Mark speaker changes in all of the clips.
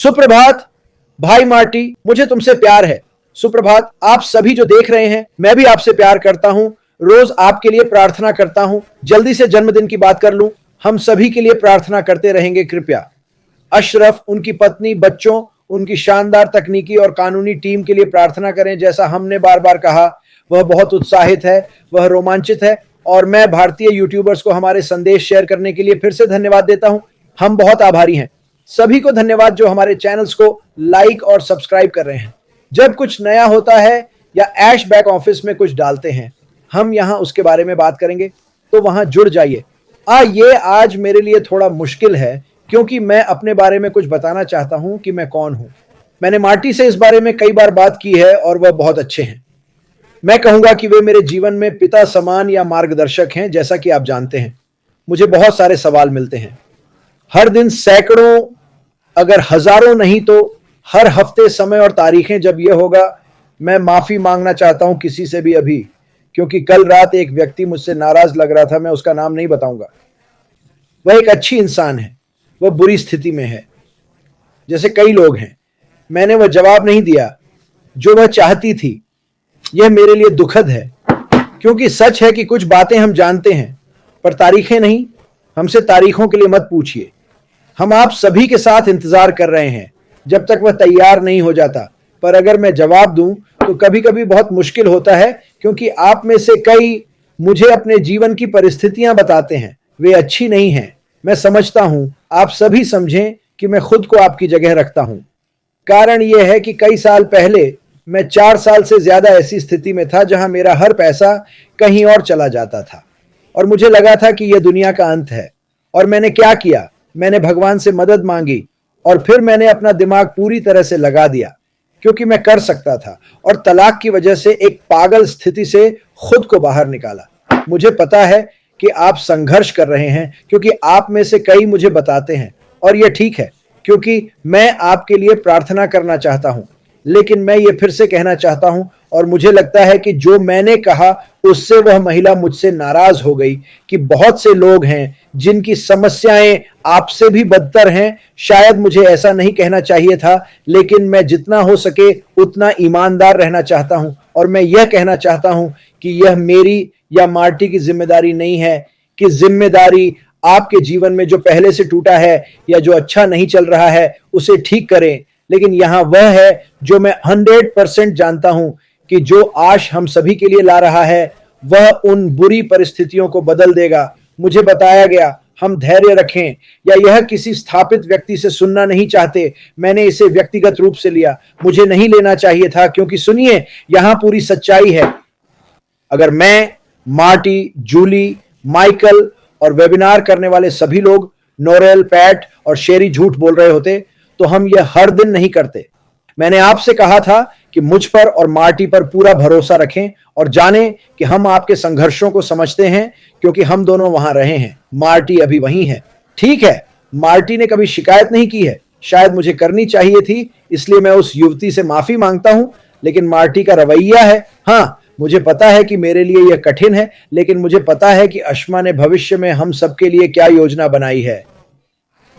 Speaker 1: सुप्रभात भाई मार्टी, मुझे तुमसे प्यार है। सुप्रभात आप सभी जो देख रहे हैं, मैं भी आपसे प्यार करता हूं। रोज आपके लिए प्रार्थना करता हूं। जल्दी से जन्मदिन की बात कर लूं। हम सभी के लिए प्रार्थना करते रहेंगे कृपया। अशरफ, उनकी पत्नी, बच्चों, उनकी शानदार तकनीकी और कानूनी टीम के लिए प्रार्थना करें। जैसा हमने बार बार कहा, वह बहुत उत्साहित है, वह रोमांचित है और मैं भारतीय यूट्यूबर्स को हमारे संदेश शेयर करने के लिए फिर से धन्यवाद देता हूं। हम बहुत आभारी हैं। सभी को धन्यवाद जो हमारे चैनल्स को लाइक और सब्सक्राइब कर रहे हैं। जब कुछ नया होता है या ऐश बैक ऑफिस में कुछ डालते हैं, हम यहां उसके बारे में बात करेंगे, तो वहां जुड़ जाइए। ये आज मेरे लिए थोड़ा मुश्किल है क्योंकि मैं अपने बारे में कुछ बताना चाहता हूं कि मैं कौन हूं। मैंने मार्टी से इस बारे में कई बार बात की है और वह बहुत अच्छे हैं। मैं कहूंगा कि वे मेरे जीवन में पिता समान या मार्गदर्शक हैं। जैसा कि आप जानते हैं, मुझे बहुत सारे सवाल मिलते हैं हर दिन, सैकड़ों अगर हजारों नहीं तो हर हफ्ते, समय और तारीखें जब यह होगा। मैं माफी मांगना चाहता हूं किसी से भी अभी, क्योंकि कल रात एक व्यक्ति मुझसे नाराज लग रहा था। मैं उसका नाम नहीं बताऊंगा। वह एक अच्छी इंसान है, वह बुरी स्थिति में है जैसे कई लोग हैं। मैंने वह जवाब नहीं दिया जो वह चाहती थी। यह मेरे लिए दुखद है, क्योंकि सच है कि कुछ बातें हम जानते हैं पर तारीखें नहीं। हमसे तारीखों के लिए मत पूछिए। हम आप सभी के साथ इंतजार कर रहे हैं जब तक वह तैयार नहीं हो जाता। पर अगर मैं जवाब दूं तो कभी कभी बहुत मुश्किल होता है, क्योंकि आप में से कई मुझे अपने जीवन की परिस्थितियां बताते हैं, वे अच्छी नहीं हैं। मैं समझता हूं, आप सभी समझें कि मैं खुद को आपकी जगह रखता हूं। कारण यह है कि कई साल पहले मैं 4 साल से ज्यादा ऐसी स्थिति में था जहां मेरा हर पैसा कहीं और चला जाता था और मुझे लगा था कि यह दुनिया का अंत है। और मैंने क्या किया? मैंने भगवान से मदद मांगी और फिर मैंने अपना दिमाग पूरी तरह से लगा दिया, क्योंकि मैं कर सकता था, और तलाक की वजह से एक पागल स्थिति से खुद को बाहर निकाला। मुझे पता है कि आप संघर्ष कर रहे हैं, क्योंकि आप में से कई मुझे बताते हैं, और यह ठीक है, क्योंकि मैं आपके लिए प्रार्थना करना चाहता हूं। लेकिन मैं ये फिर से कहना चाहता हूं, और मुझे लगता है कि जो मैंने कहा उससे वह महिला मुझसे नाराज हो गई, कि बहुत से लोग हैं जिनकी समस्याएं आपसे भी बदतर हैं। शायद मुझे ऐसा नहीं कहना चाहिए था, लेकिन मैं जितना हो सके उतना ईमानदार रहना चाहता हूं। और मैं यह कहना चाहता हूं कि यह मेरी या मार्टी की जिम्मेदारी नहीं है कि जिम्मेदारी आपके जीवन में जो पहले से टूटा है या जो अच्छा नहीं चल रहा है उसे ठीक करें। लेकिन यहां वह है जो मैं 100% जानता हूं कि जो आश हम सभी के लिए ला रहा है वह उन बुरी परिस्थितियों को बदल देगा। मुझे बताया गया हम धैर्य रखें, या यह किसी स्थापित व्यक्ति से सुनना नहीं चाहते। मैंने इसे व्यक्तिगत रूप से लिया। मुझे नहीं लेना चाहिए था, क्योंकि सुनिए, यहां पूरी सच्चाई है। अगर मैं, मार्टी, जूली, माइकल और वेबिनार करने वाले सभी लोग, नोरेल, पैट और शेरी झूठ बोल रहे होते, तो हम यह हर दिन नहीं करते। मैंने आपसे कहा था कि मुझ पर और मार्टी पर पूरा भरोसा रखें और जानें कि हम आपके संघर्षों को समझते हैं, क्योंकि हम दोनों वहां रहे हैं। मार्टी अभी वहीं है। ठीक है, मार्टी ने कभी शिकायत नहीं की है। शायद मुझे करनी चाहिए थी, इसलिए मैं उस युवती से माफी मांगता हूं। लेकिन मार्टी का रवैया है, हाँ, मुझे पता है कि मेरे लिए यह कठिन है, लेकिन मुझे पता है कि अश्मा ने भविष्य में हम सबके लिए क्या योजना बनाई है।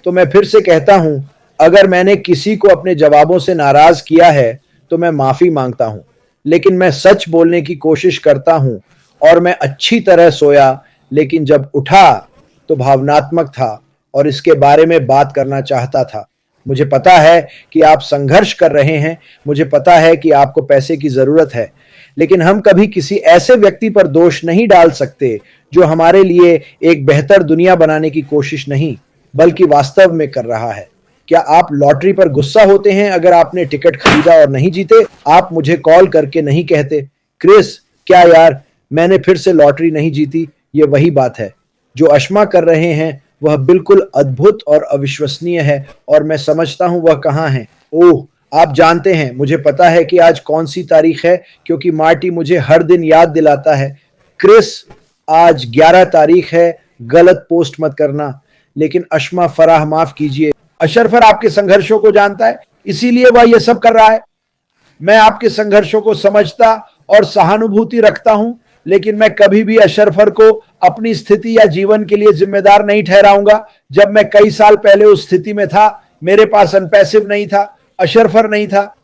Speaker 1: तो मैं फिर से कहता हूं, अगर मैंने किसी को अपने जवाबों से नाराज किया है तो मैं माफी मांगता हूं। लेकिन मैं सच बोलने की कोशिश करता हूं, और मैं अच्छी तरह सोया, लेकिन जब उठा तो भावनात्मक था और इसके बारे में बात करना चाहता था। मुझे पता है कि आप संघर्ष कर रहे हैं, मुझे पता है कि आपको पैसे की जरूरत है, लेकिन हम कभी किसी ऐसे व्यक्ति पर दोष नहीं डाल सकते जो हमारे लिए एक बेहतर दुनिया बनाने की कोशिश नहीं बल्कि वास्तव में कर रहा है। क्या आप लॉटरी पर गुस्सा होते हैं अगर आपने टिकट खरीदा और नहीं जीते? आप मुझे कॉल करके नहीं कहते, क्रिस क्या यार, मैंने फिर से लॉटरी नहीं जीती। ये वही बात है जो अश्मा कर रहे हैं, वह बिल्कुल अद्भुत और अविश्वसनीय है, और मैं समझता हूं वह कहां है। ओह, आप जानते हैं, मुझे पता है कि आज कौन सी तारीख है, क्योंकि मार्टी मुझे हर दिन याद दिलाता है। क्रिस, आज 11 तारीख है, गलत पोस्ट मत करना। लेकिन अश्मा फराह, माफ कीजिए, अशरफर आपके संघर्षों को जानता है, इसीलिए वह यह सब कर रहा है। मैं आपके संघर्षों को समझता और सहानुभूति रखता हूं, लेकिन मैं कभी भी अशरफर को अपनी स्थिति या जीवन के लिए जिम्मेदार नहीं ठहराऊंगा। जब मैं कई साल पहले उस स्थिति में था, मेरे पास अनपैसिव नहीं था, अशरफर नहीं था,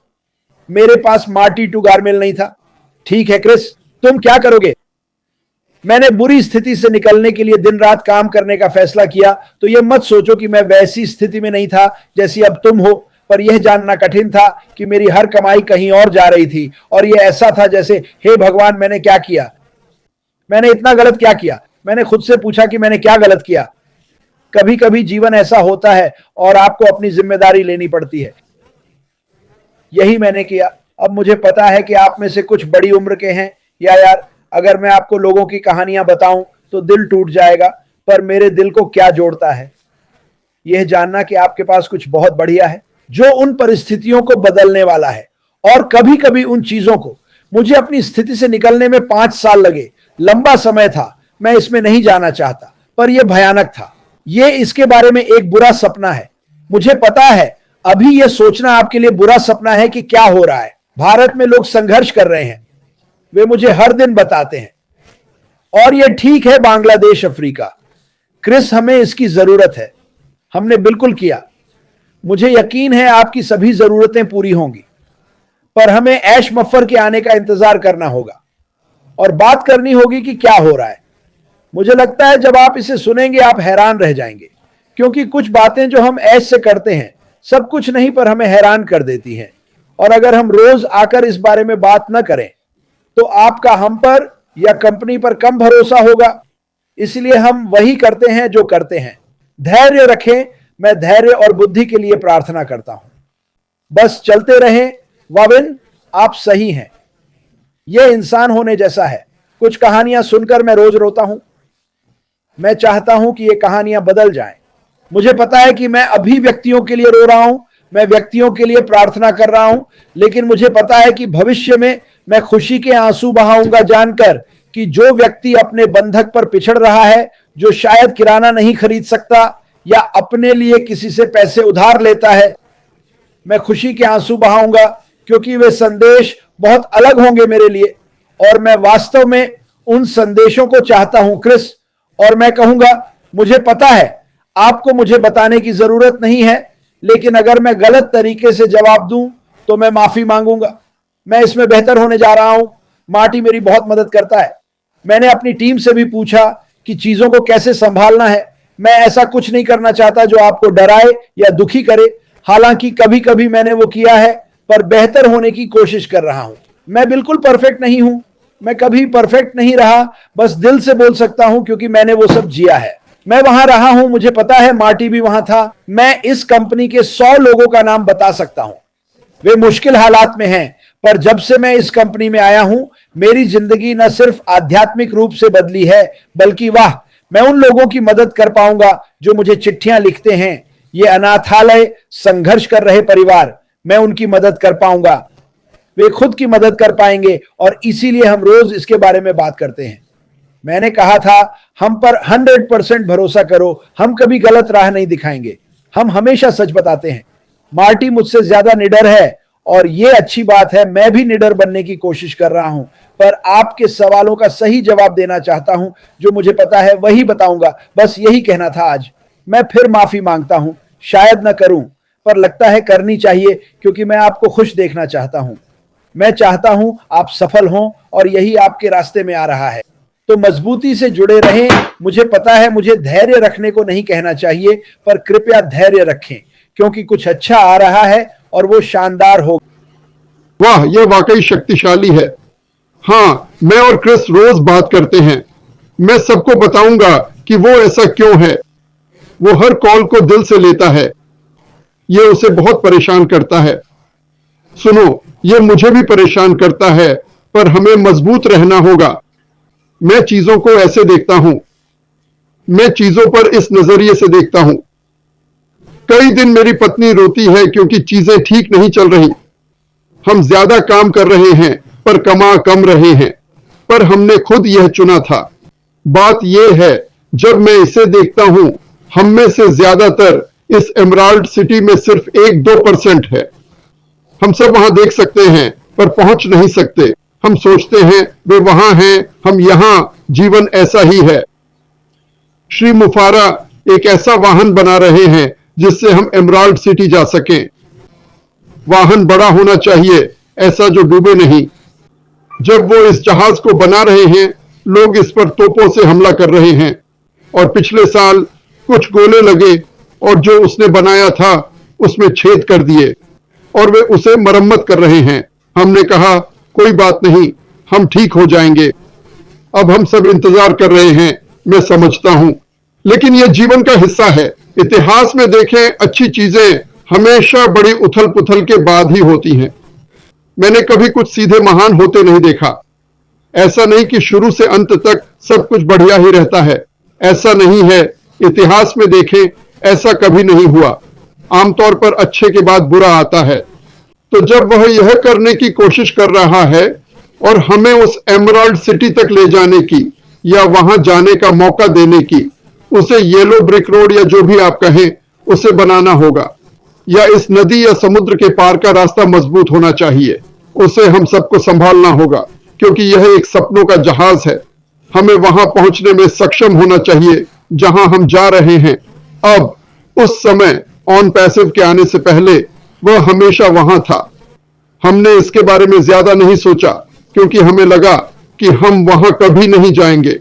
Speaker 1: मेरे पास मार्टी टू गारमेल नहीं था। ठीक है क्रिस, तुम क्या करोगे? मैंने बुरी स्थिति से निकलने के लिए दिन रात काम करने का फैसला किया, तो यह मत सोचो कि मैं वैसी स्थिति में नहीं था जैसी अब तुम हो, पर यह जानना कठिन था कि मेरी हर कमाई कहीं और जा रही थी, और यह ऐसा था जैसे, हे भगवान, मैंने क्या किया? मैंने इतना गलत क्या किया? मैंने खुद से पूछा कि मैंने क्या गलत किया। कभी कभी जीवन ऐसा होता है और आपको अपनी जिम्मेदारी लेनी पड़ती है। यही मैंने किया। अब मुझे पता है कि आप में से कुछ बड़ी उम्र के हैं, या यार, अगर मैं आपको लोगों की कहानियां बताऊं तो दिल टूट जाएगा, पर मेरे दिल को क्या जोड़ता है यह जानना कि आपके पास कुछ बहुत बढ़िया है जो उन परिस्थितियों को बदलने वाला है। और कभी कभी उन चीजों को, मुझे अपनी स्थिति से निकलने में 5 साल लगे, लंबा समय था, मैं इसमें नहीं जाना चाहता, पर यह भयानक था। यह इसके बारे में एक बुरा सपना है। मुझे पता है अभी यह सोचना आपके लिए बुरा सपना है कि क्या हो रहा है। भारत में लोग संघर्ष कर रहे हैं, वे मुझे हर दिन बताते हैं। और यह ठीक है, बांग्लादेश, अफ्रीका, क्रिस, हमें इसकी जरूरत है। हमने बिल्कुल किया। मुझे यकीन है आपकी सभी जरूरतें पूरी होंगी, पर हमें ऐश मफर के आने का इंतजार करना होगा और बात करनी होगी कि क्या हो रहा है। मुझे लगता है जब आप इसे सुनेंगे आप हैरान रह जाएंगे, क्योंकि कुछ बातें जो हम ऐश से करते हैं सब कुछ नहीं, पर हमें हैरान कर देती हैं। और अगर हम रोज आकर इस बारे में बात न करें तो आपका हम पर या कंपनी पर कम भरोसा होगा। इसलिए हम वही करते हैं जो करते हैं। धैर्य रखें। मैं धैर्य और बुद्धि के लिए प्रार्थना करता हूं। बस चलते रहें। वाविन, आप सही हैं। यह इंसान होने जैसा है। कुछ कहानियां सुनकर मैं रोज रोता हूं। मैं चाहता हूं कि ये कहानियां बदल जाएं। मुझे पता है कि मैं अभी व्यक्तियों के लिए रो रहा हूं, मैं व्यक्तियों के लिए प्रार्थना कर रहा हूं, लेकिन मुझे पता है कि भविष्य में मैं खुशी के आंसू बहाऊंगा जानकर कि जो व्यक्ति अपने बंधक पर पिछड़ रहा है, जो शायद किराना नहीं खरीद सकता या अपने लिए किसी से पैसे उधार लेता है, मैं खुशी के आंसू बहाऊंगा, क्योंकि वे संदेश बहुत अलग होंगे मेरे लिए, और मैं वास्तव में उन संदेशों को चाहता हूं क्रिस। और मैं कहूंगा, मुझे पता है आपको मुझे बताने की जरूरत नहीं है, लेकिन अगर मैं गलत तरीके से जवाब दूं तो मैं माफी मांगूंगा। मैं इसमें बेहतर होने जा रहा हूं। मार्टी मेरी बहुत मदद करता है। मैंने अपनी टीम से भी पूछा कि चीजों को कैसे संभालना है। मैं ऐसा कुछ नहीं करना चाहता जो आपको डराए या दुखी करे। हालांकि कभी कभी मैंने वो किया है, पर बेहतर होने की कोशिश कर रहा हूं। मैं बिल्कुल परफेक्ट नहीं हूं, मैं कभी परफेक्ट नहीं रहा, बस दिल से बोल सकता हूं क्योंकि मैंने वो सब जिया है। मैं वहां रहा हूं, मुझे पता है मार्टी भी वहां था। मैं इस कंपनी के 100 लोगों का नाम बता सकता हूं। वे मुश्किल हालात में हैं, पर जब से मैं इस कंपनी में आया हूं, मेरी जिंदगी न सिर्फ आध्यात्मिक रूप से बदली है, बल्कि वाह, मैं उन लोगों की मदद कर पाऊंगा जो मुझे चिट्ठियां लिखते हैं। ये अनाथालय, संघर्ष कर रहे परिवार, मैं उनकी मदद कर पाऊंगा। वे खुद की मदद कर पाएंगे, और इसीलिए हम रोज इसके बारे में बात करते हैं। मैंने कहा था, हम पर 100% भरोसा करो। हम कभी गलत राह नहीं दिखाएंगे, हम हमेशा सच बताते हैं। मार्टी मुझसे ज्यादा निडर है, और यह अच्छी बात है। मैं भी निडर बनने की कोशिश कर रहा हूं, पर आपके सवालों का सही जवाब देना चाहता हूं। जो मुझे पता है वही बताऊंगा। बस यही कहना था आज। मैं फिर माफी मांगता हूं। शायद न करूं, पर लगता है करनी चाहिए, क्योंकि मैं आपको खुश देखना चाहता हूं। मैं चाहता हूं आप सफल हों, और यही आपके रास्ते में आ रहा है। तो मजबूती से जुड़े रहें। मुझे पता है मुझे धैर्य रखने को नहीं कहना चाहिए, पर कृपया धैर्य रखें, क्योंकि कुछ अच्छा आ रहा है और वो शानदार होगा।
Speaker 2: वाह, यह वाकई शक्तिशाली है। हाँ, मैं और क्रिस रोज बात करते हैं। मैं सबको बताऊंगा कि वो ऐसा क्यों है। वो हर कॉल को दिल से लेता है। यह उसे बहुत परेशान करता है। सुनो, यह मुझे भी परेशान करता है, पर हमें मजबूत रहना होगा। मैं चीजों को ऐसे देखता हूं। मैं चीजों पर इस नजरिए से देखता हूं। कई दिन मेरी पत्नी रोती है क्योंकि चीजें ठीक नहीं चल रही। हम ज्यादा काम कर रहे हैं, पर कमा कम रहे हैं, पर हमने खुद यह चुना था। बात यह है, जब मैं इसे देखता हूं, हम में से ज्यादातर इस एमराल्ड सिटी में सिर्फ 1-2% है। हम सब वहां देख सकते हैं, पर पहुंच नहीं सकते। हम सोचते हैं वे वहां हैं, हम यहां। जीवन ऐसा ही है। श्री मुफारा एक ऐसा वाहन बना रहे हैं जिससे हम एमराल्ड सिटी जा सकें। वाहन बड़ा होना चाहिए, ऐसा जो डूबे नहीं। जब वो इस जहाज को बना रहे हैं, लोग इस पर तोपों से हमला कर रहे हैं और पिछले साल कुछ गोले लगे और जो उसने बनाया था उसमें छेद कर दिए और वे उसे मरम्मत कर रहे हैं। हमने कहा कोई बात नहीं, हम ठीक हो जाएंगे। अब हम सब इंतजार कर रहे हैं, मैं समझता हूं, लेकिन यह जीवन का हिस्सा है। इतिहास में देखें, अच्छी चीजें हमेशा बड़ी उथल पुथल के बाद ही होती हैं। मैंने कभी कुछ सीधे महान होते नहीं देखा। ऐसा नहीं कि शुरू से अंत तक सब कुछ बढ़िया ही रहता है, ऐसा नहीं है। इतिहास में देखें, ऐसा कभी नहीं हुआ। आमतौर पर अच्छे के बाद बुरा आता है। तो जब वह यह करने की कोशिश कर रहा है और हमें उस एमराल्ड सिटी तक ले जाने की या वहां जाने का मौका देने की, उसे येलो ब्रिक रोड या जो भी आप कहें, उसे बनाना होगा, या इस नदी या समुद्र के पार का रास्ता मजबूत होना चाहिए। उसे हम सबको संभालना होगा, क्योंकि यह एक सपनों का जहाज है। हमें वहां पहुंचने में सक्षम होना चाहिए जहां हम जा रहे हैं। अब उस समय ऑन पैसिव के आने से पहले वह हमेशा वहां था। हमने इसके बारे में ज्यादा नहीं सोचा, क्योंकि हमें लगा कि हम वहां कभी नहीं जाएंगे।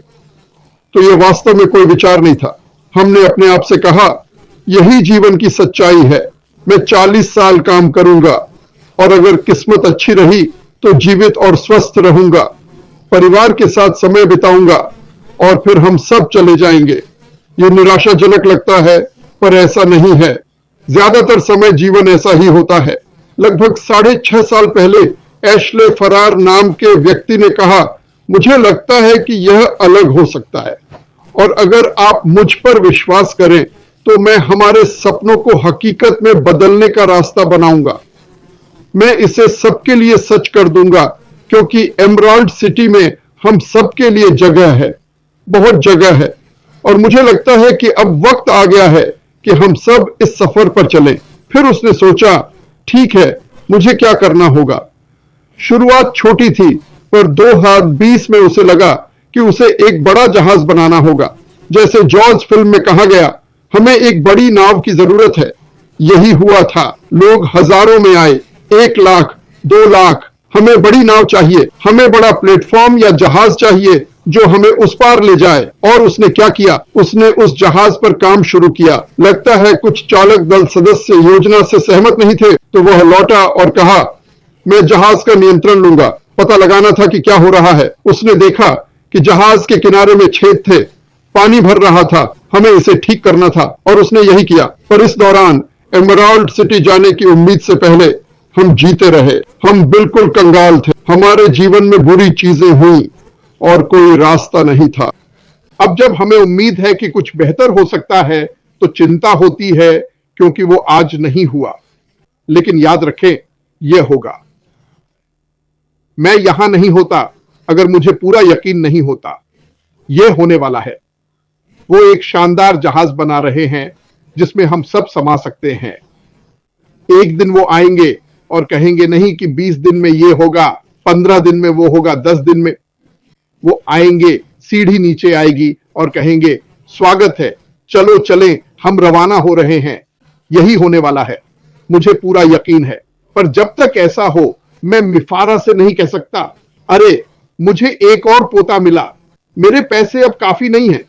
Speaker 2: तो यह वास्तव में कोई विचार नहीं था। हमने अपने आप से कहा, यही जीवन की सच्चाई है। मैं 40 साल काम करूंगा और अगर किस्मत अच्छी रही तो जीवित और स्वस्थ रहूंगा, परिवार के साथ समय बिताऊंगा और फिर हम सब चले जाएंगे। ये निराशाजनक लगता है, पर ऐसा नहीं है। ज्यादातर समय जीवन ऐसा ही होता है। लगभग 6.5 साल पहले एशले फरार नाम के व्यक्ति ने कहा, मुझे लगता है कि यह अलग हो सकता है, और अगर आप मुझ पर विश्वास करें तो मैं हमारे सपनों को हकीकत में बदलने का रास्ता बनाऊंगा। मैं इसे सबके लिए सच कर दूंगा, क्योंकि एमराल्ड सिटी में हम सबके लिए जगह है, बहुत जगह है। और मुझे लगता है कि अब वक्त आ गया है कि हम सब इस सफर पर चलें। फिर उसने सोचा, ठीक है, मुझे क्या करना होगा। शुरुआत छोटी थी, पर 2020 में उसे लगा कि उसे एक बड़ा जहाज बनाना होगा। जैसे जॉर्ज फिल्म में कहा गया, हमें एक बड़ी नाव की जरूरत है। यही हुआ था। लोग हजारों में आए, 1 लाख, 2 लाख। हमें बड़ी नाव चाहिए, हमें बड़ा प्लेटफॉर्म या जहाज चाहिए जो हमें उस पार ले जाए। और उसने क्या किया, उसने उस जहाज पर काम शुरू किया। लगता है कुछ चालक दल सदस्य योजना से सहमत नहीं थे, तो वह लौटा और कहा, मैं जहाज का नियंत्रण लूंगा। पता लगाना था कि क्या हो रहा है। उसने देखा कि जहाज के किनारे में छेद थे, पानी भर रहा था, हमें इसे ठीक करना था, और उसने यही किया। पर इस दौरान एमराल्ड सिटी जाने की उम्मीद से पहले हम जीते रहे। हम बिल्कुल कंगाल थे। हमारे जीवन में बुरी चीजें हुई और कोई रास्ता नहीं था। अब जब हमें उम्मीद है कि कुछ बेहतर हो सकता है, तो चिंता होती है, क्योंकि वो आज नहीं हुआ। लेकिन याद रखें, यह होगा। मैं यहां नहीं होता अगर मुझे पूरा यकीन नहीं होता। यह होने वाला है। वो एक शानदार जहाज बना रहे हैं जिसमें हम सब समा सकते हैं। एक दिन वो आएंगे और कहेंगे नहीं कि 20 दिन में ये होगा, 15 दिन में वो होगा, 10 दिन में। वो आएंगे, सीढ़ी नीचे आएगी और कहेंगे, स्वागत है, चलो चलें, हम रवाना हो रहे हैं। यही होने वाला है, मुझे पूरा यकीन है। पर जब तक ऐसा हो, मैं मिफारा से नहीं कह सकता, अरे मुझे एक और पोता मिला, मेरे पैसे अब काफी नहीं हैं,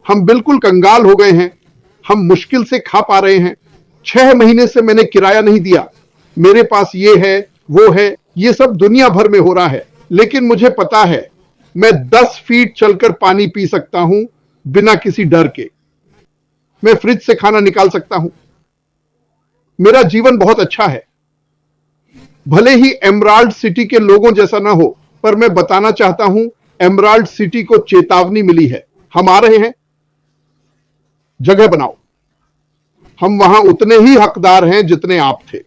Speaker 2: हम बिल्कुल कंगाल हो गए हैं, हम मुश्किल से खा पा रहे हैं, 6 महीने से मैंने किराया नहीं दिया, मेरे पास ये है, वो है, ये सब दुनिया भर में हो रहा है। लेकिन मुझे पता है, मैं 10 फीट चलकर पानी पी सकता हूं बिना किसी डर के। मैं फ्रिज से खाना निकाल सकता हूं। मेरा जीवन बहुत अच्छा है। भले ही एमराल्ड सिटी के लोगों जैसा ना हो, पर मैं बताना चाहता हूं, एमराल्ड सिटी को चेतावनी मिली है। हम आ रहे हैं, जगह बनाओ। हम वहां उतने ही हकदार हैं जितने आप थे।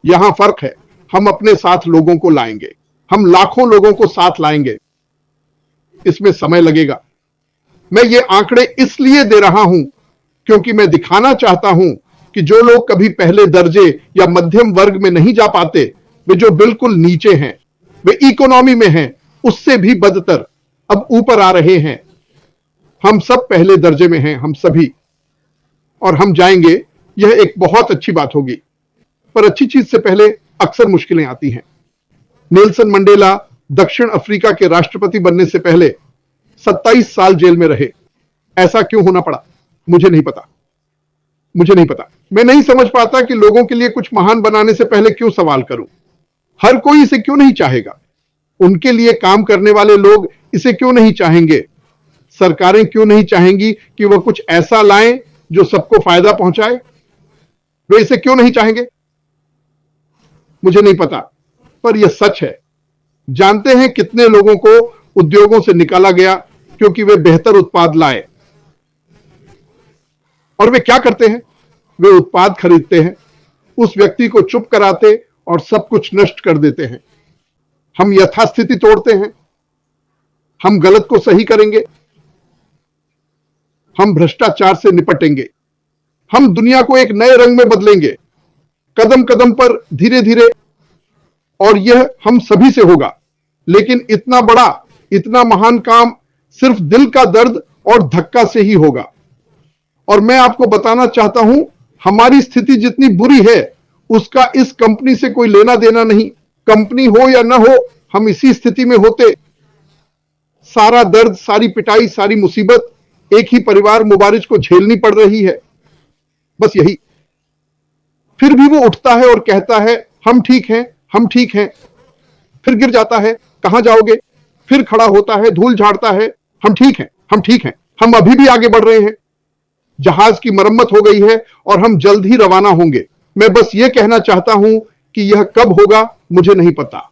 Speaker 2: यहां फर्क है, हम अपने साथ लोगों को लाएंगे, हम लाखों लोगों को साथ लाएंगे। इसमें समय लगेगा। मैं ये आंकड़े इसलिए दे रहा हूं क्योंकि मैं दिखाना चाहता हूं कि जो लोग कभी पहले दर्जे या मध्यम वर्ग में नहीं जा पाते, वे जो बिल्कुल नीचे हैं, वे इकोनॉमी में हैं, उससे भी बदतर अब ऊपर आ रहे हैं। हम सब पहले दर्जे में हैं, हम सभी। और हम जाएंगे यह एक बहुत अच्छी बात होगी, पर अच्छी चीज से पहले अक्सर मुश्किलें आती हैं। नेल्सन मंडेला दक्षिण अफ्रीका के राष्ट्रपति बनने से पहले 27 साल जेल में रहे। ऐसा क्यों होना पड़ा? मुझे नहीं पता। मैं नहीं समझ पाता कि लोगों के लिए कुछ महान बनाने से पहले क्यों सवाल करूं। हर कोई इसे क्यों नहीं चाहेगा? उनके लिए काम करने वाले लोग इसे क्यों नहीं चाहेंगे? सरकारें क्यों नहीं चाहेंगी कि वह कुछ ऐसा लाएं जो सबको फायदा पहुंचाए? वे इसे क्यों नहीं चाहेंगे? मुझे नहीं पता, पर यह सच है। जानते हैं कितने लोगों को उद्योगों से निकाला गया क्योंकि वे बेहतर उत्पाद लाए। और वे क्या करते हैं? वे उत्पाद खरीदते हैं, उस व्यक्ति को चुप कराते और सब कुछ नष्ट कर देते हैं। हम यथास्थिति तोड़ते हैं, हम गलत को सही करेंगे, हम भ्रष्टाचार से निपटेंगे, हम दुनिया को एक नए रंग में बदलेंगे, कदम कदम पर, धीरे धीरे, और यह हम सभी से होगा। लेकिन इतना बड़ा, इतना महान काम सिर्फ दिल का दर्द और धक्का से ही होगा। और मैं आपको बताना चाहता हूं, हमारी स्थिति जितनी बुरी है उसका इस कंपनी से कोई लेना देना नहीं। कंपनी हो या ना हो, हम इसी स्थिति में होते। सारा दर्द, सारी पिटाई, सारी मुसीबत एक ही परिवार मुबारिज को झेलनी पड़ रही है, बस यही। फिर भी वो उठता है और कहता है, हम ठीक हैं, हम ठीक हैं। फिर गिर जाता है, कहां जाओगे? फिर खड़ा होता है, धूल झाड़ता है, हम ठीक हैं, हम ठीक हैं, हम अभी भी आगे बढ़ रहे हैं। जहाज की मरम्मत हो गई है और हम जल्द ही रवाना होंगे। मैं बस यह कहना चाहता हूं कि यह कब होगा मुझे नहीं पता।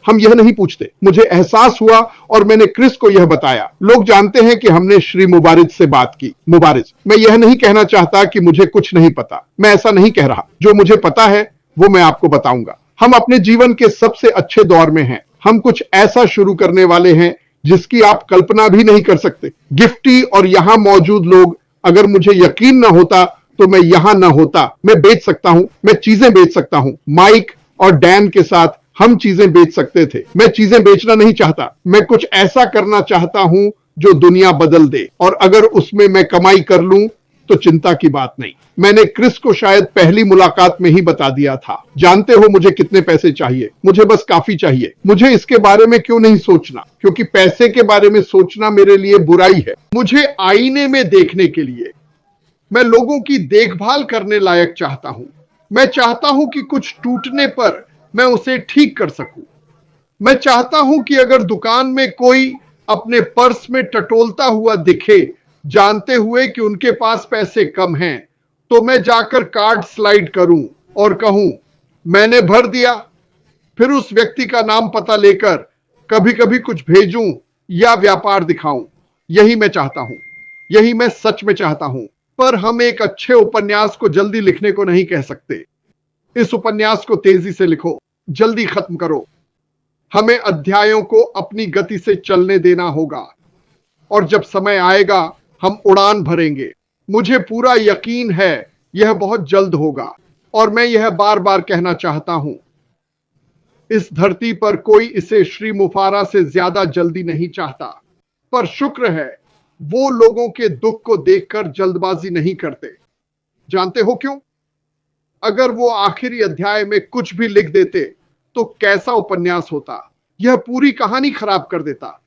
Speaker 2: हम यह नहीं पूछते। मुझे एहसास हुआ और मैंने क्रिस को यह बताया। लोग जानते हैं कि हमने श्री मुबारिज से बात की। मुबारिज, मैं यह नहीं कहना चाहता कि मुझे कुछ नहीं पता। मैं ऐसा नहीं कह रहा। जो मुझे पता है वो मैं आपको बताऊंगा। हम अपने जीवन के सबसे अच्छे दौर में हैं। हम कुछ ऐसा शुरू करने वाले हैं जिसकी आप कल्पना भी नहीं कर सकते। गिफ्टी और यहां मौजूद लोग, अगर मुझे यकीन ना होता तो मैं यहां ना होता। मैं बेच सकता हूं, मैं चीजें बेच सकता हूं। माइक और डैन के साथ हम चीजें बेच सकते थे। मैं चीजें बेचना नहीं चाहता। मैं कुछ ऐसा करना चाहता हूं जो दुनिया बदल दे, और अगर उसमें मैं कमाई कर लूं तो चिंता की बात नहीं। मैंने क्रिस को शायद पहली मुलाकात में ही बता दिया था। जानते हो मुझे कितने पैसे चाहिए? मुझे बस काफी चाहिए। मुझे इसके बारे में क्यों नहीं सोचना, क्योंकि पैसे के बारे में सोचना मेरे लिए बुराई है। मुझे आईने में देखने के लिए, मैं लोगों की देखभाल करने लायक चाहता हूं। मैं चाहता हूं कि कुछ टूटने पर मैं उसे ठीक कर सकूं। मैं चाहता हूं कि अगर दुकान में कोई अपने पर्स में टटोलता हुआ दिखे, जानते हुए कि उनके पास पैसे कम हैं, तो मैं जाकर कार्ड स्लाइड करूं और कहूं, मैंने भर दिया। फिर उस व्यक्ति का नाम पता लेकर कभी कभी कुछ भेजूं या व्यापार दिखाऊं। यही मैं चाहता हूं, यही मैं सच में चाहता हूं। पर हम एक अच्छे उपन्यास को जल्दी लिखने को नहीं कह सकते। इस उपन्यास को तेजी से लिखो, जल्दी खत्म करो। हमें अध्यायों को अपनी गति से चलने देना होगा, और जब समय आएगा हम उड़ान भरेंगे। मुझे पूरा यकीन है यह बहुत जल्द होगा, और मैं यह बार बार कहना चाहता हूं, इस धरती पर कोई इसे श्री मुफारा से ज्यादा जल्दी नहीं चाहता। पर शुक्र है वो लोगों के दुख को देखकर जल्दबाजी नहीं करते। जानते हो क्यों? अगर वो आखिरी अध्याय में कुछ भी लिख देते तो कैसा उपन्यास होता। यह पूरी कहानी खराब कर देता।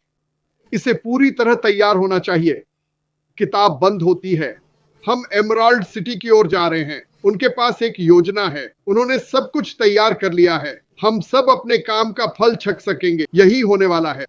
Speaker 2: इसे पूरी तरह तैयार होना चाहिए। किताब बंद होती है। हम एमराल्ड सिटी की ओर जा रहे हैं। उनके पास एक योजना है। उन्होंने सब कुछ तैयार कर लिया है। हम सब अपने काम का फल छक सकेंगे। यही होने वाला है।